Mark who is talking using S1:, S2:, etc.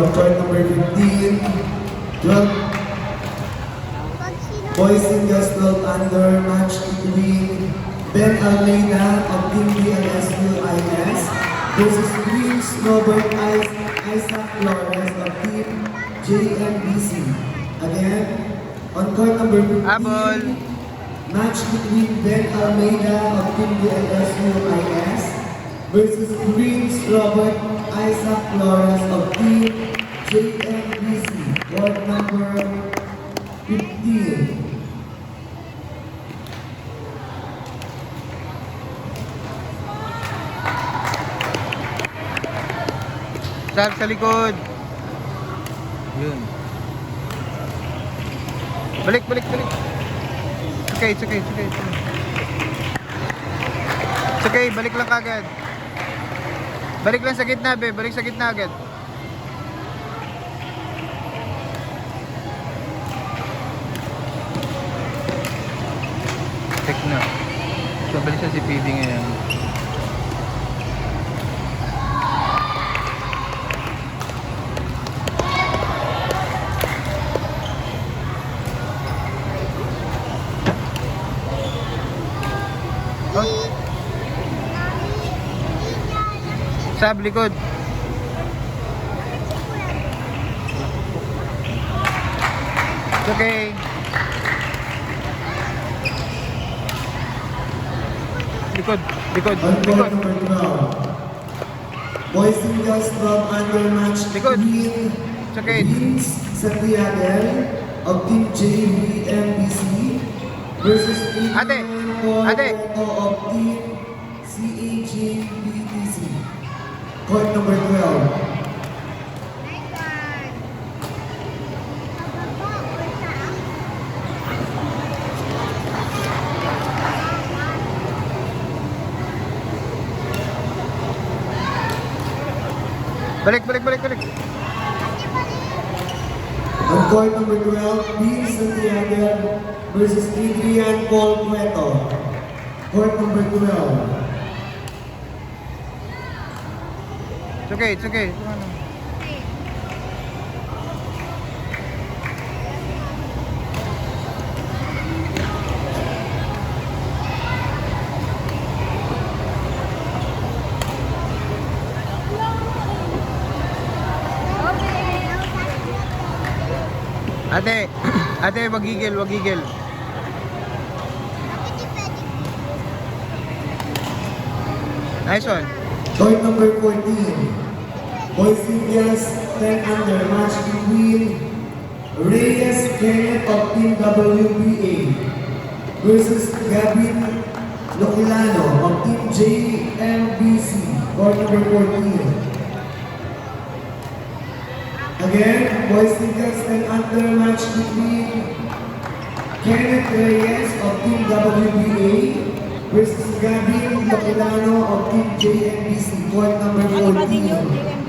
S1: On court number 15, 12 boys singles 12 under match between Ben Almeida of Team DLSU-IS versus Prince Robert Isaac Flores of Team JMBC. Again, on court number 15, match between Ben Almeida of Team DLSU-IS versus Prince Robert Isaac Flores of Team JMBC. Court number 15.
S2: Sab sa likod. Yun. Balik. It's okay. It's okay, balik lang kagad. Balik lang sa gitna, be. Balik sa gitna agad. Check na. So, balik sa si PD ngayon. Sab, likod. It's okay. Likod.
S1: On court number 12, boys singles 12 under match
S2: Likod.
S1: between
S2: It's okay.
S1: Vince Santiago of Team JVMBC versus
S2: Ate.
S1: Porto of Team CAGBTC. Court number 12.
S2: Balik.
S1: On court number 12, Vince Santiago versus Adrian Paul Cueto. Court number 12.
S2: It's okay. Ate, wag gigil. Nice one.
S1: Court number 14. Boys singles 10 under match between Reyes Kenneth of Team WBA versus Gavin Loquilano of Team JMBC. Court number 14. Again, boys singles 10 under match between Kenneth Reyes of Team WBA versus Gavin Loquilano of Team JMBC. Court number 14.